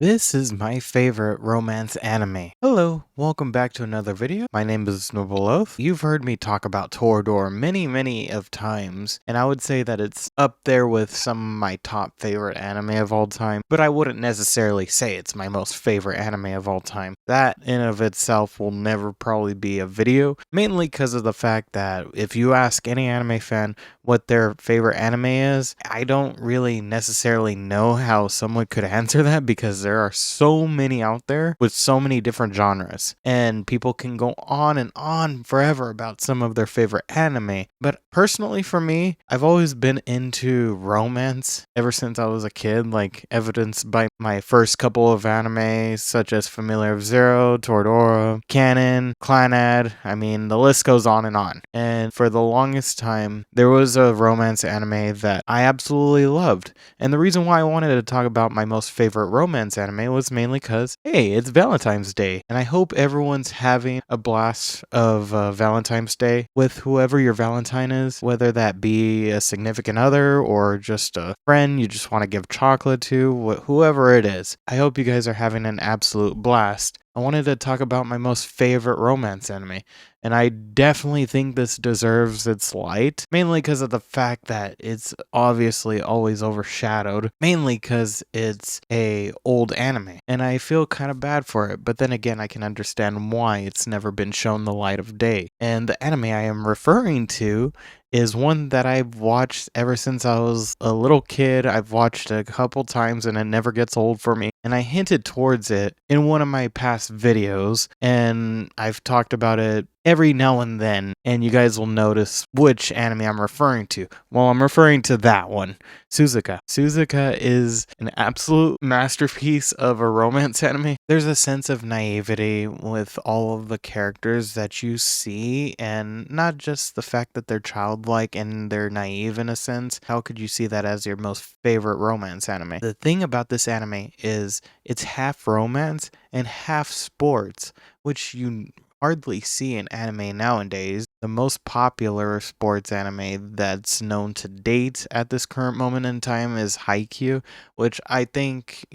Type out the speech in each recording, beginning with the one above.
This is my favorite romance anime. Hello, welcome back to another video. My name is Snowballoth. You've heard me talk about Torador many of times, and I would say that it's up there with some of my top favorite anime of all time, but I wouldn't necessarily say it's my most favorite anime of all time. That in of itself will never probably be a video, mainly because of the fact that if you ask any anime fan what their favorite anime is, I don't really necessarily know how someone could answer that because there are so many out there with so many different genres, and people can go on and on forever about some of their favorite anime. But personally, for me, I've always been into romance ever since I was a kid, like evidenced by my first couple of anime, such as Familiar of Zero, Toradora, Canon, Clanad. I mean, the list goes on and on. And for the longest time, there was a romance anime that I absolutely loved. And the reason why I wanted to talk about my most favorite romance anime was mainly because, hey, it's Valentine's Day. And I hope everyone's having a blast of Valentine's Day with whoever your Valentine is, whether that be a significant other or just a friend you just want to give chocolate to, whoever it is. I hope you guys are having an absolute blast. I wanted to talk about my most favorite romance anime, and I definitely think this deserves its light, mainly because of the fact that it's obviously always overshadowed, mainly because it's a old anime, and I feel kind of bad for it, but then again, I can understand why it's never been shown the light of day. And the anime I am referring to is one that I've watched ever since I was a little kid. I've watched a couple times and it never gets old for me. And I hinted towards it in one of my past videos, and I've talked about it every now and then, and you guys will notice which anime I'm referring to. Well, I'm referring to that one, Suzuka. Suzuka is an absolute masterpiece of a romance anime. There's a sense of naivety with all of the characters that you see, and not just the fact that they're childlike and they're naive in a sense. How could you see that as your most favorite romance anime? The thing about this anime is it's half romance and half sports, which you hardly see in anime nowadays. The most popular sports anime that's known to date at this current moment in time is Haikyuu, which I think,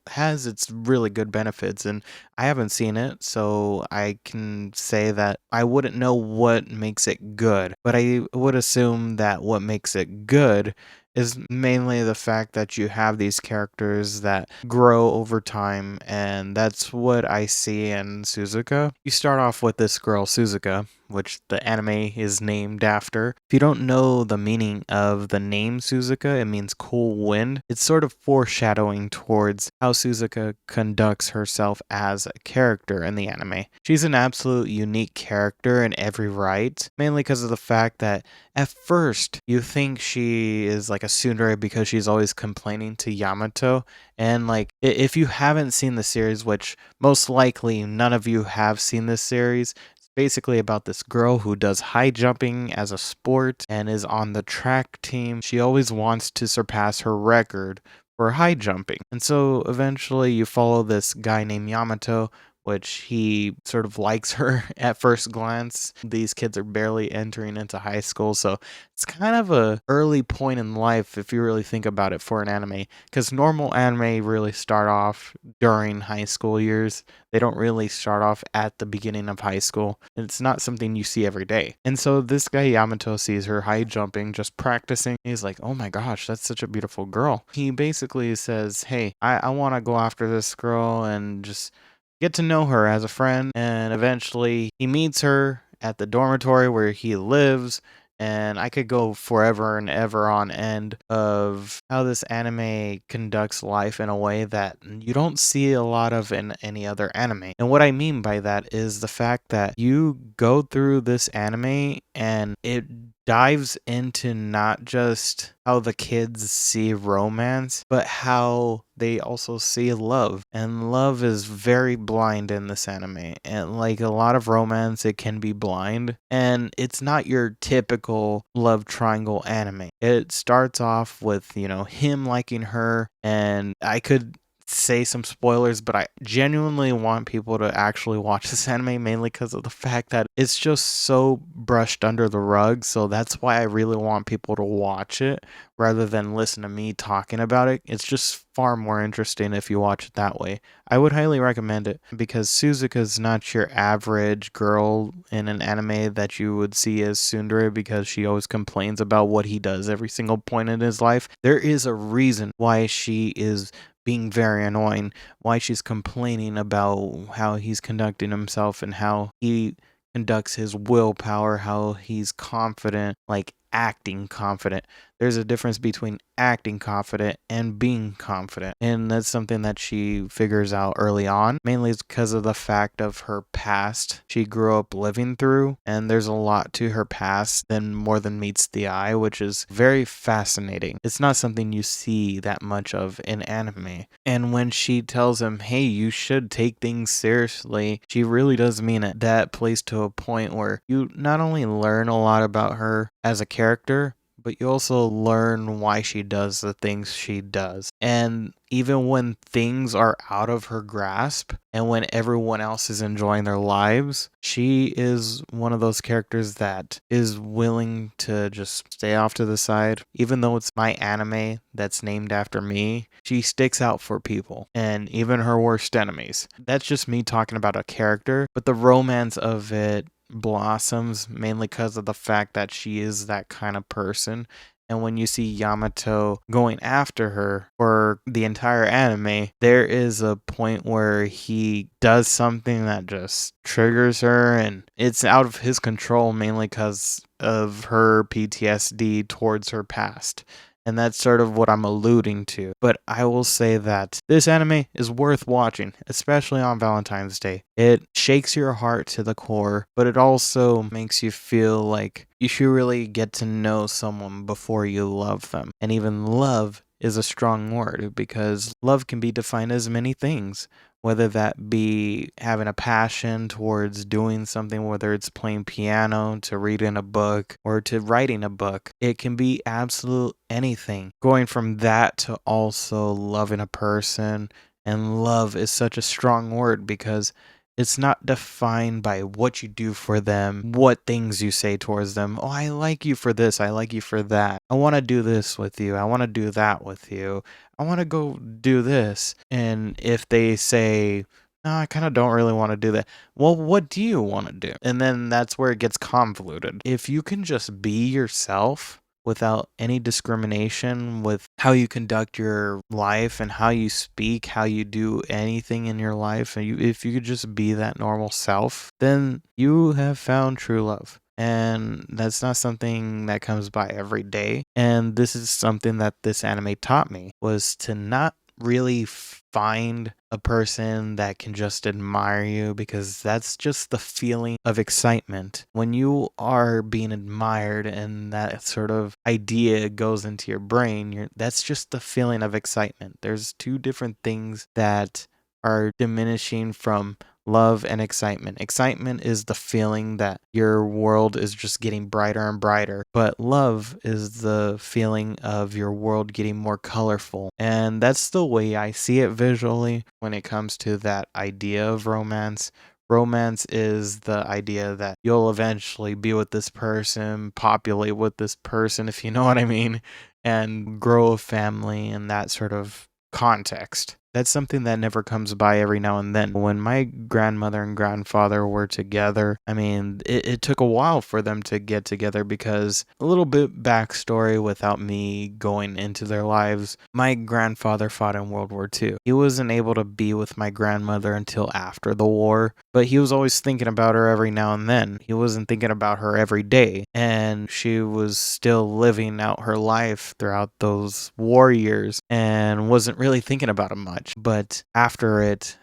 has its really good benefits. And I haven't seen it, so I can say that I wouldn't know what makes it good, but I would assume that what makes it good is mainly the fact that you have these characters that grow over time, and that's what I see in Suzuka. You start off with this girl, Suzuka, which the anime is named after. If you don't know the meaning of the name Suzuka, it means cool wind. It's sort of foreshadowing towards how Suzuka conducts herself as a character in the anime. She's an absolute unique character in every right, mainly because of the fact that at first you think she is like a tsundere because she's always complaining to Yamato. And like, if you haven't seen the series, which most likely none of you have seen this series, basically about this girl who does high jumping as a sport and is on the track team. She always wants to surpass her record for high jumping. And so eventually you follow this guy named Yamato, which he sort of likes her at first glance. These kids are barely entering into high school, so it's kind of a early point in life if you really think about it for an anime, because normal anime really start off during high school years. They don't really start off at the beginning of high school. It's not something you see every day. And so this guy Yamato sees her high jumping, just practicing. He's like, oh my gosh, that's such a beautiful girl. He basically says, hey, I want to go after this girl and just get to know her as a friend. And eventually he meets her at the dormitory where he lives. And I could go forever and ever on end of how this anime conducts life in a way that you don't see a lot of in any other anime. And what I mean by that is the fact that you go through this anime and it dives into not just how the kids see romance, but how they also see love. And love is very blind in this anime. And like a lot of romance, it can be blind. And it's not your typical love triangle anime. It starts off with, him liking her. And I could say some spoilers, but I genuinely want people to actually watch this anime mainly because of the fact that it's just so brushed under the rug. So that's why I really want people to watch it rather than listen to me talking about it. It's just far more interesting if you watch it that way. I would highly recommend it because Suzuka is not your average girl in an anime that you would see as tsundere because she always complains about what he does every single point in his life. There is a reason why she is being very annoying, why she's complaining about how he's conducting himself and how he conducts his willpower, how he's confident, like acting confident. There's a difference between acting confident and being confident. And that's something that she figures out early on. Mainly it's because of the fact of her past she grew up living through. And there's a lot to her past than more than meets the eye, which is very fascinating. It's not something you see that much of in anime. And when she tells him, hey, you should take things seriously, she really does mean it. That plays to a point where you not only learn a lot about her as a character, but you also learn why she does the things she does. And even when things are out of her grasp and when everyone else is enjoying their lives, she is one of those characters that is willing to just stay off to the side. Even though it's my anime that's named after me, she sticks out for people and even her worst enemies. That's just me talking about a character, but the romance of it blossoms mainly because of the fact that she is that kind of person. And when you see Yamato going after her for the entire anime, there is a point where he does something that just triggers her, and it's out of his control mainly because of her PTSD towards her past. And that's sort of what I'm alluding to. But I will say that this anime is worth watching, especially on Valentine's Day. It shakes your heart to the core, but it also makes you feel like you should really get to know someone before you love them. And even love is a strong word because love can be defined as many things. Whether that be having a passion towards doing something, whether it's playing piano, to reading a book, or to writing a book. It can be absolute anything. Going from that to also loving a person, and love is such a strong word because it's not defined by what you do for them, what things you say towards them. Oh, I like you for this. I like you for that. I want to do this with you. I want to do that with you. I want to go do this. And if they say, no, I kind of don't really want to do that. Well, what do you want to do? And then that's where it gets convoluted. If you can just be yourself without any discrimination with how you conduct your life and how you speak, how you do anything in your life, and if you could just be that normal self, then you have found true love. And that's not something that comes by every day. And this is something that this anime taught me, was to not really find a person that can just admire you, because that's just the feeling of excitement. When you are being admired and that sort of idea goes into your brain, that's just the feeling of excitement. There's two different things that are diminishing from love and excitement. Excitement is the feeling that your world is just getting brighter and brighter, but love is the feeling of your world getting more colorful. And that's the way I see it visually when it comes to that idea of romance. Romance is the idea that you'll eventually be with this person, populate with this person, if you know what I mean, and grow a family in that sort of context. That's something that never comes by every now and then. When my grandmother and grandfather were together, I mean, it took a while for them to get together because a little bit backstory without me going into their lives. My grandfather fought in World War II. He wasn't able to be with my grandmother until after the war, but he was always thinking about her every now and then. He wasn't thinking about her every day, and she was still living out her life throughout those war years and wasn't really thinking about him much. But after it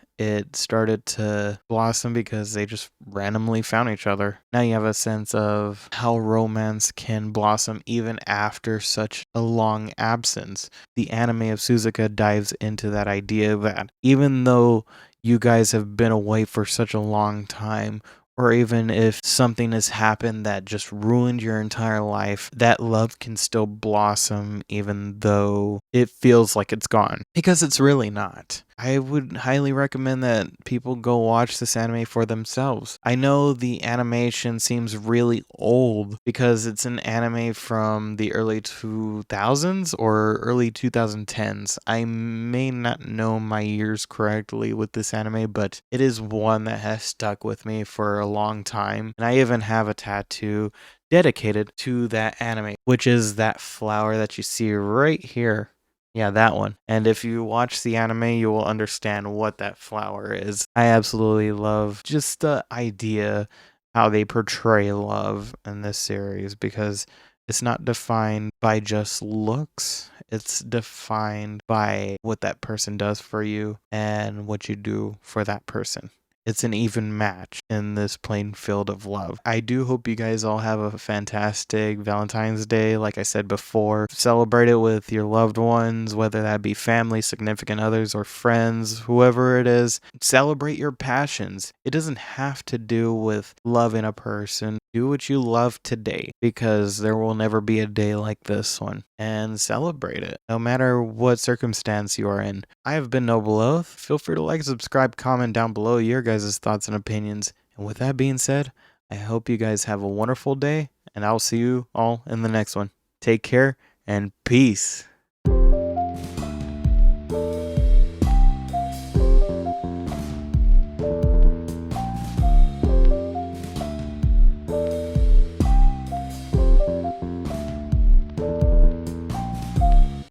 started to blossom because they just randomly found each other. Now you have a sense of how romance can blossom even after such a long absence. The anime of Suzuka dives into that idea that even though you guys have been away for such a long time, or even if something has happened that just ruined your entire life, that love can still blossom even though it feels like it's gone. Because it's really not. I would highly recommend that people go watch this anime for themselves. I know the animation seems really old because it's an anime from the early 2000s or early 2010s. I may not know my years correctly with this anime, but it is one that has stuck with me for a long time. And I even have a tattoo dedicated to that anime, which is that flower that you see right here. Yeah, that one. And if you watch the anime, you will understand what that flower is. I absolutely love just the idea how they portray love in this series because it's not defined by just looks. It's defined by what that person does for you and what you do for that person. It's an even match in this playing field of love. I do hope you guys all have a fantastic Valentine's Day. Like I said before, celebrate it with your loved ones, whether that be family, significant others, or friends, whoever it is. Celebrate your passions. It doesn't have to do with loving a person. Do what you love today because there will never be a day like this one. And celebrate it, no matter what circumstance you are in. I have been Noble Oath. Feel free to like, subscribe, comment down below your guys' thoughts and opinions. And with that being said, I hope you guys have a wonderful day, and I'll see you all in the next one. Take care and peace.